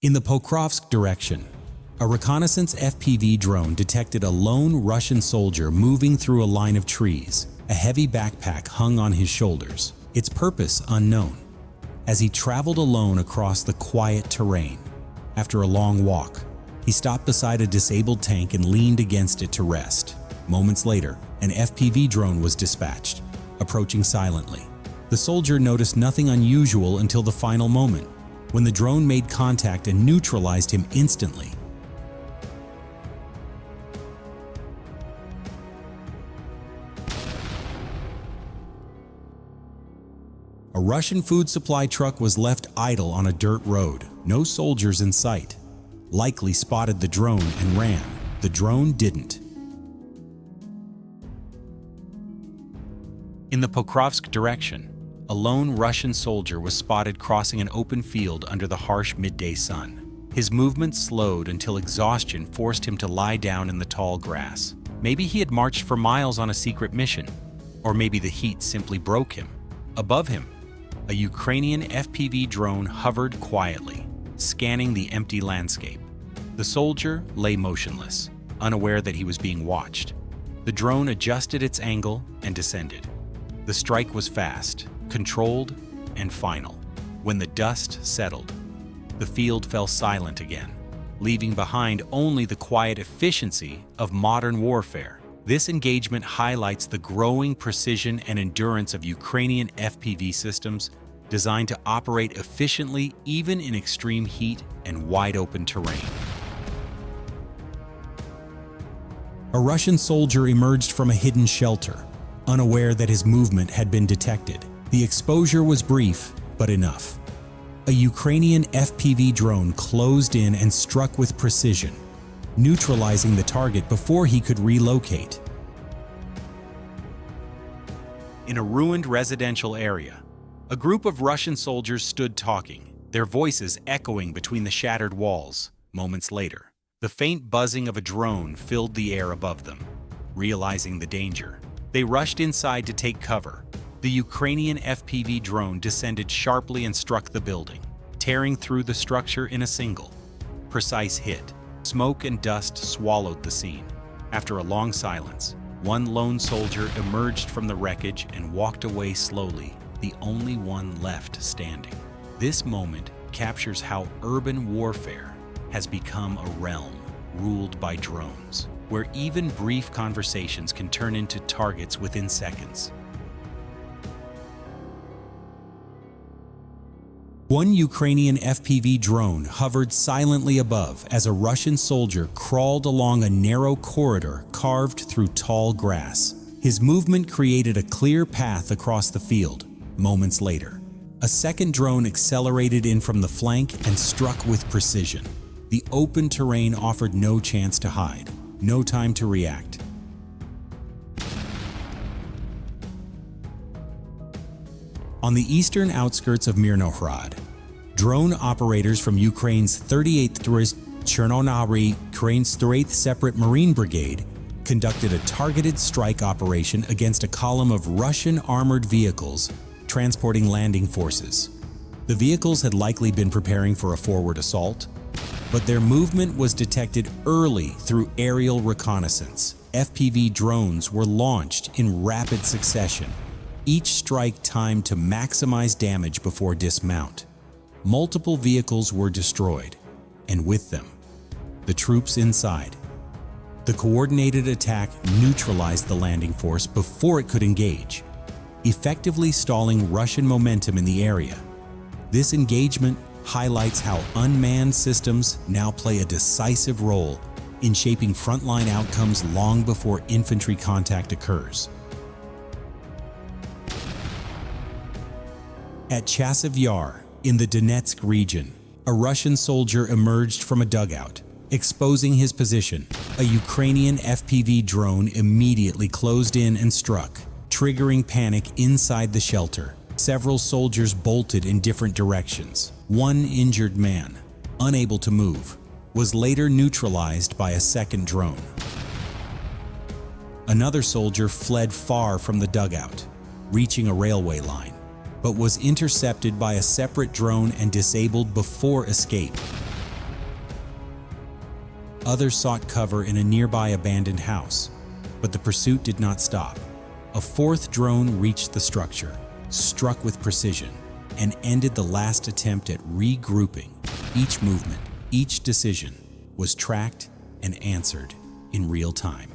In the Pokrovsk direction, a reconnaissance FPV drone detected a lone Russian soldier moving through a line of trees. A heavy backpack hung on his shoulders, its purpose unknown. As he traveled alone across the quiet terrain, after a long walk, he stopped beside a disabled tank and leaned against it to rest. Moments later, an FPV drone was dispatched, approaching silently. The soldier noticed nothing unusual until the final moment, when the drone made contact and neutralized him instantly. A Russian food supply truck was left idle on a dirt road. No soldiers in sight. Likely spotted the drone and ran. The drone didn't. In the Pokrovsk direction, a lone Russian soldier was spotted crossing an open field under the harsh midday sun. His movement slowed until exhaustion forced him to lie down in the tall grass. Maybe he had marched for miles on a secret mission, or maybe the heat simply broke him. Above him, a Ukrainian FPV drone hovered quietly, scanning the empty landscape. The soldier lay motionless, unaware that he was being watched. The drone adjusted its angle and descended. The strike was fast, controlled, and final. When the dust settled, the field fell silent again, leaving behind only the quiet efficiency of modern warfare. This engagement highlights the growing precision and endurance of Ukrainian FPV systems designed to operate efficiently even in extreme heat and wide-open terrain. A Russian soldier emerged from a hidden shelter, unaware that his movement had been detected. The exposure was brief, but enough. A Ukrainian FPV drone closed in and struck with precision, neutralizing the target before he could relocate. In a ruined residential area, a group of Russian soldiers stood talking, their voices echoing between the shattered walls. Moments later, the faint buzzing of a drone filled the air above them. Realizing the danger, they rushed inside to take cover. The Ukrainian FPV drone descended sharply and struck the building, tearing through the structure in a single, precise hit. Smoke and dust swallowed the scene. After a long silence, one lone soldier emerged from the wreckage and walked away slowly, the only one left standing. This moment captures how urban warfare has become a realm ruled by drones, where even brief conversations can turn into targets within seconds. One Ukrainian FPV drone hovered silently above as a Russian soldier crawled along a narrow corridor carved through tall grass. His movement created a clear path across the field. Moments later, a second drone accelerated in from the flank and struck with precision. The open terrain offered no chance to hide, no time to react. On the eastern outskirts of Mirnohrad, drone operators from Ukraine's 38th Chernonary Ukraine's 3rd Separate Marine Brigade conducted a targeted strike operation against a column of Russian armored vehicles transporting landing forces. The vehicles had likely been preparing for a forward assault, but their movement was detected early through aerial reconnaissance. FPV drones were launched in rapid succession, each strike timed to maximize damage before dismount. Multiple vehicles were destroyed, and with them, the troops inside. The coordinated attack neutralized the landing force before it could engage, effectively stalling Russian momentum in the area. This engagement highlights how unmanned systems now play a decisive role in shaping frontline outcomes long before infantry contact occurs. At Chasiv Yar, in the Donetsk region, a Russian soldier emerged from a dugout, exposing his position. A Ukrainian FPV drone immediately closed in and struck, triggering panic inside the shelter. Several soldiers bolted in different directions. One injured man, unable to move, was later neutralized by a second drone. Another soldier fled far from the dugout, reaching a railway line, but was intercepted by a separate drone and disabled before escape. Others sought cover in a nearby abandoned house, but the pursuit did not stop. A fourth drone reached the structure, struck with precision, and ended the last attempt at regrouping. Each movement, each decision was tracked and answered in real time.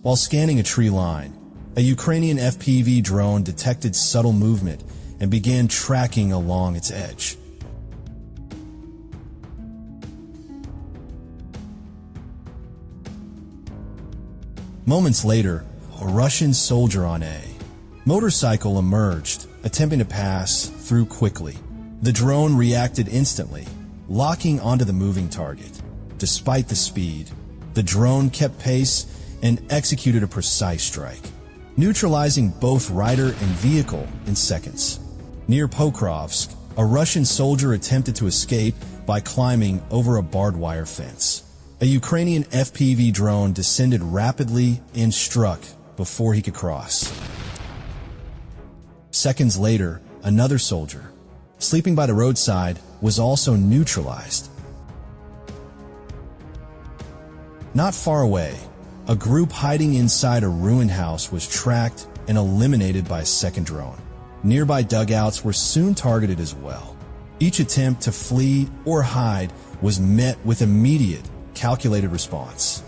While scanning a tree line, a Ukrainian FPV drone detected subtle movement and began tracking along its edge. Moments later, a Russian soldier on a motorcycle emerged, attempting to pass through quickly. The drone reacted instantly, locking onto the moving target. Despite the speed, the drone kept pace and executed a precise strike, neutralizing both rider and vehicle in seconds. Near Pokrovsk, a Russian soldier attempted to escape by climbing over a barbed wire fence. A Ukrainian FPV drone descended rapidly and struck before he could cross. Seconds later, another soldier, sleeping by the roadside, was also neutralized. Not far away, a group hiding inside a ruined house was tracked and eliminated by a second drone. Nearby dugouts were soon targeted as well. Each attempt to flee or hide was met with immediate, calculated response.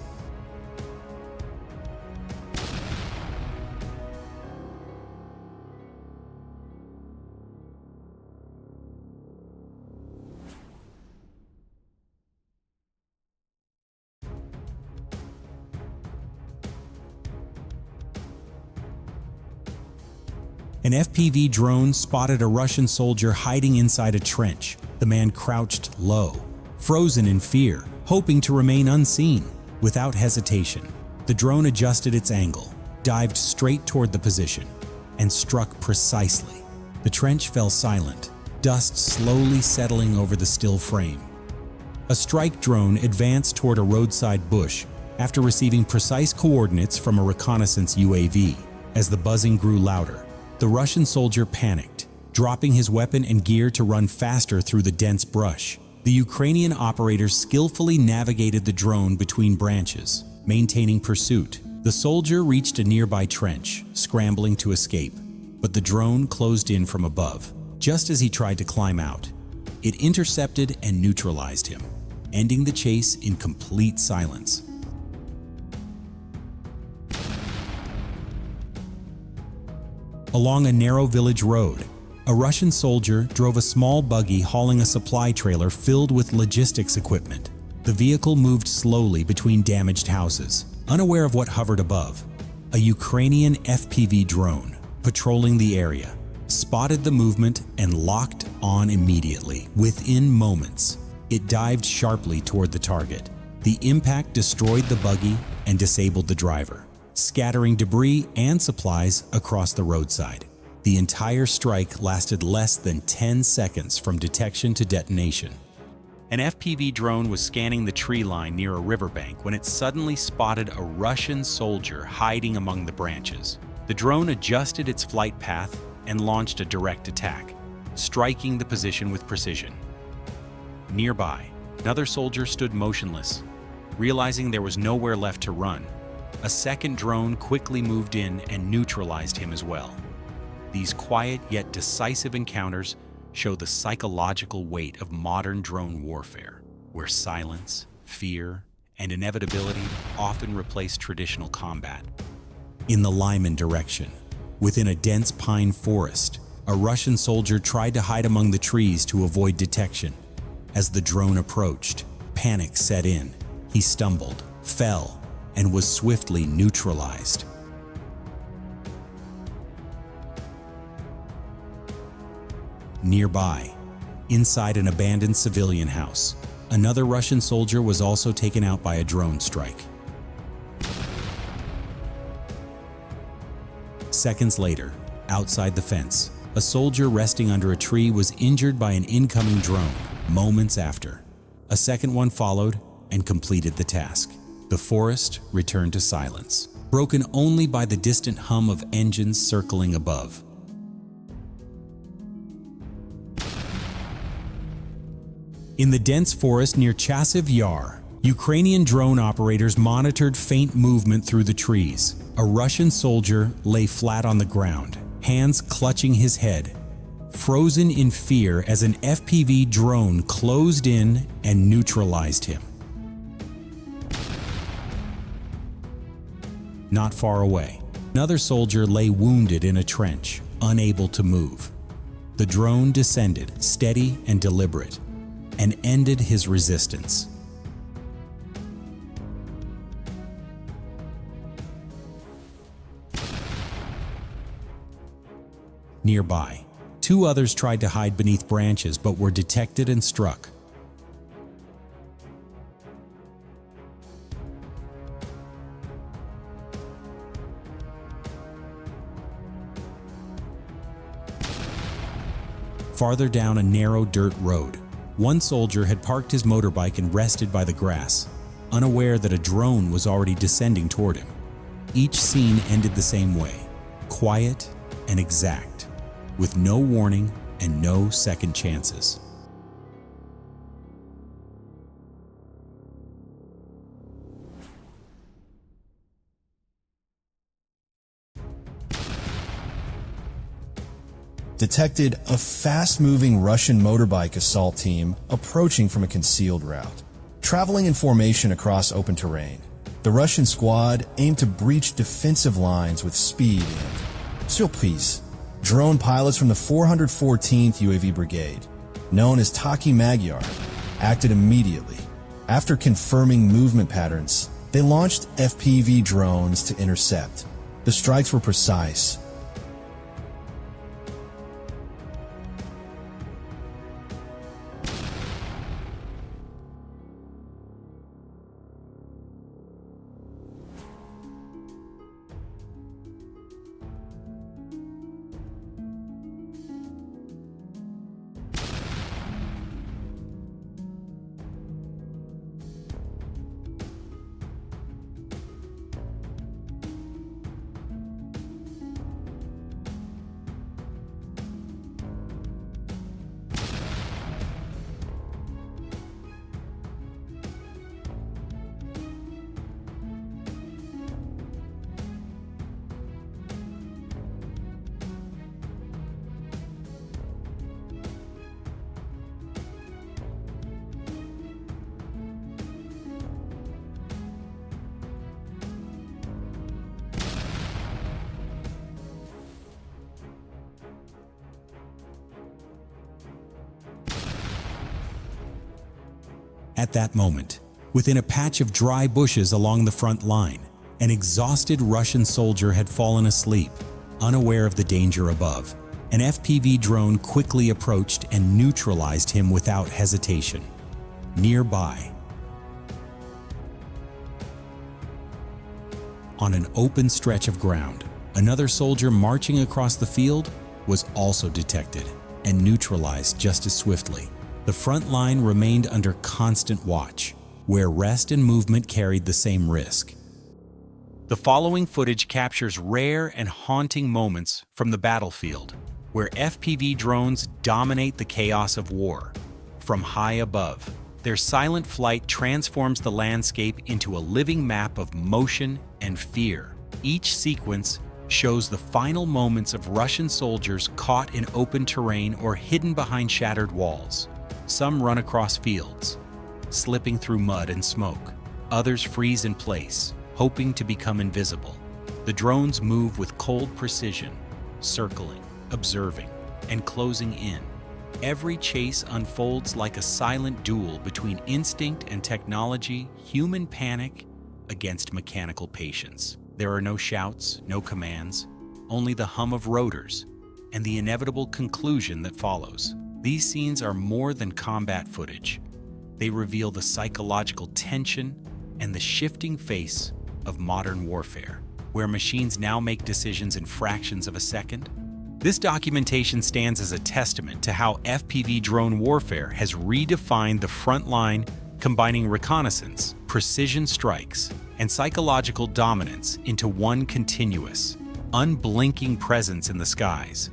An FPV drone spotted a Russian soldier hiding inside a trench. The man crouched low, frozen in fear, hoping to remain unseen. Without hesitation, the drone adjusted its angle, dived straight toward the position, and struck precisely. The trench fell silent, dust slowly settling over the still frame. A strike drone advanced toward a roadside bush after receiving precise coordinates from a reconnaissance UAV. As the buzzing grew louder, the Russian soldier panicked, dropping his weapon and gear to run faster through the dense brush. The Ukrainian operators skillfully navigated the drone between branches, maintaining pursuit. The soldier reached a nearby trench, scrambling to escape, but the drone closed in from above. Just as he tried to climb out, it intercepted and neutralized him, ending the chase in complete silence. Along a narrow village road, a Russian soldier drove a small buggy hauling a supply trailer filled with logistics equipment. The vehicle moved slowly between damaged houses, unaware of what hovered above. A Ukrainian FPV drone, patrolling the area, spotted the movement and locked on immediately. Within moments, it dived sharply toward the target. The impact destroyed the buggy and disabled the driver, scattering debris and supplies across the roadside. The entire strike lasted less than 10 seconds from detection to detonation. An FPV drone was scanning the tree line near a riverbank when it suddenly spotted a Russian soldier hiding among the branches. The drone adjusted its flight path and launched a direct attack, striking the position with precision. Nearby, another soldier stood motionless, realizing there was nowhere left to run. A second drone quickly moved in and neutralized him as well. These quiet yet decisive encounters show the psychological weight of modern drone warfare, where silence, fear, and inevitability often replace traditional combat. In the Lyman direction, within a dense pine forest, a Russian soldier tried to hide among the trees to avoid detection. As the drone approached, panic set in. He stumbled, fell, and was swiftly neutralized. Nearby, inside an abandoned civilian house, another Russian soldier was also taken out by a drone strike. Seconds later, outside the fence, a soldier resting under a tree was injured by an incoming drone. Moments after, a second one followed and completed the task. The forest returned to silence, broken only by the distant hum of engines circling above. In the dense forest near Chasiv Yar, Ukrainian drone operators monitored faint movement through the trees. A Russian soldier lay flat on the ground, hands clutching his head, frozen in fear as an FPV drone closed in and neutralized him. Not far away, another soldier lay wounded in a trench, unable to move. The drone descended, steady and deliberate, and ended his resistance. Nearby, two others tried to hide beneath branches but were detected and struck. Farther down a narrow dirt road, one soldier had parked his motorbike and rested by the grass, unaware that a drone was already descending toward him. Each scene ended the same way, quiet and exact, with no warning and no second chances. Detected a fast-moving Russian motorbike assault team approaching from a concealed route. Traveling in formation across open terrain, the Russian squad aimed to breach defensive lines with speed and surprise. Drone pilots from the 414th UAV Brigade, known as Taki Magyar, acted immediately. After confirming movement patterns, they launched FPV drones to intercept. The strikes were precise. At that moment, within a patch of dry bushes along the front line, an exhausted Russian soldier had fallen asleep, unaware of the danger above. An FPV drone quickly approached and neutralized him without hesitation. Nearby, on an open stretch of ground, another soldier marching across the field was also detected and neutralized just as swiftly. The front line remained under constant watch, where rest and movement carried the same risk. The following footage captures rare and haunting moments from the battlefield, where FPV drones dominate the chaos of war. From high above, their silent flight transforms the landscape into a living map of motion and fear. Each sequence shows the final moments of Russian soldiers caught in open terrain or hidden behind shattered walls. Some run across fields, slipping through mud and smoke. Others freeze in place, hoping to become invisible. The drones move with cold precision, circling, observing, and closing in. Every chase unfolds like a silent duel between instinct and technology, human panic against mechanical patience. There are no shouts, no commands, only the hum of rotors and the inevitable conclusion that follows. These scenes are more than combat footage. They reveal the psychological tension and the shifting face of modern warfare, where machines now make decisions in fractions of a second. This documentation stands as a testament to how FPV drone warfare has redefined the front line, combining reconnaissance, precision strikes, and psychological dominance into one continuous, unblinking presence in the skies.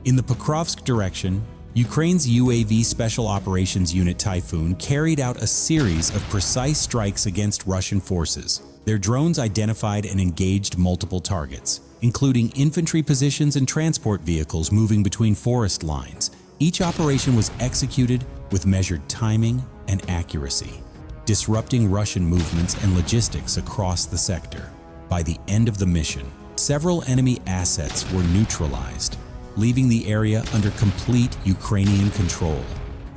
In the Pokrovsk direction, Ukraine's UAV Special Operations Unit Typhoon carried out a series of precise strikes against Russian forces. Their drones identified and engaged multiple targets, including infantry positions and transport vehicles moving between forest lines. Each operation was executed with measured timing and accuracy, disrupting Russian movements and logistics across the sector. By the end of the mission, several enemy assets were neutralized, leaving the area under complete Ukrainian control.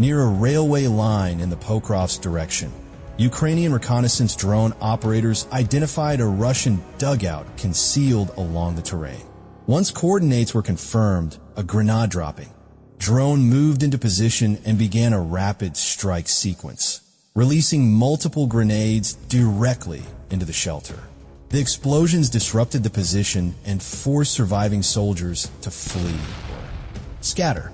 Near a railway line in the Pokrovsk direction, Ukrainian reconnaissance drone operators identified a Russian dugout concealed along the terrain. Once coordinates were confirmed, a grenade dropping, drone moved into position and began a rapid strike sequence, releasing multiple grenades directly into the shelter. The explosions disrupted the position and forced surviving soldiers to flee or scatter.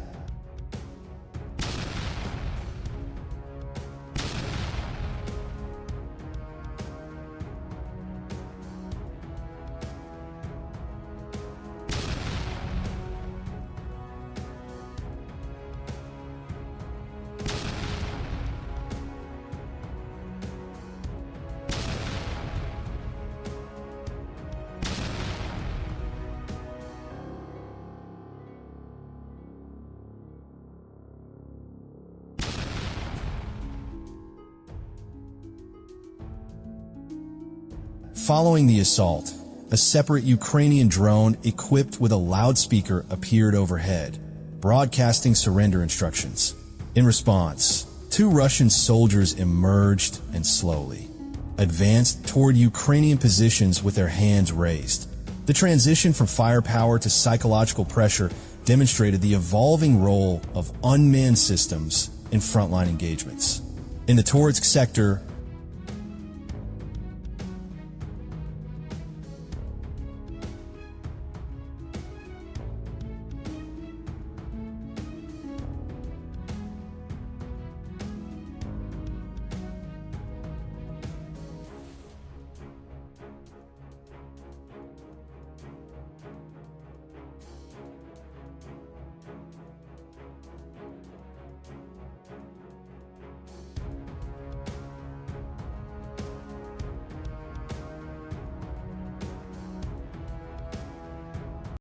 Following the assault, a separate Ukrainian drone equipped with a loudspeaker appeared overhead, broadcasting surrender instructions. In response, 2 Russian soldiers emerged and slowly advanced toward Ukrainian positions with their hands raised. The transition from firepower to psychological pressure demonstrated the evolving role of unmanned systems in frontline engagements. In the Toretsk sector,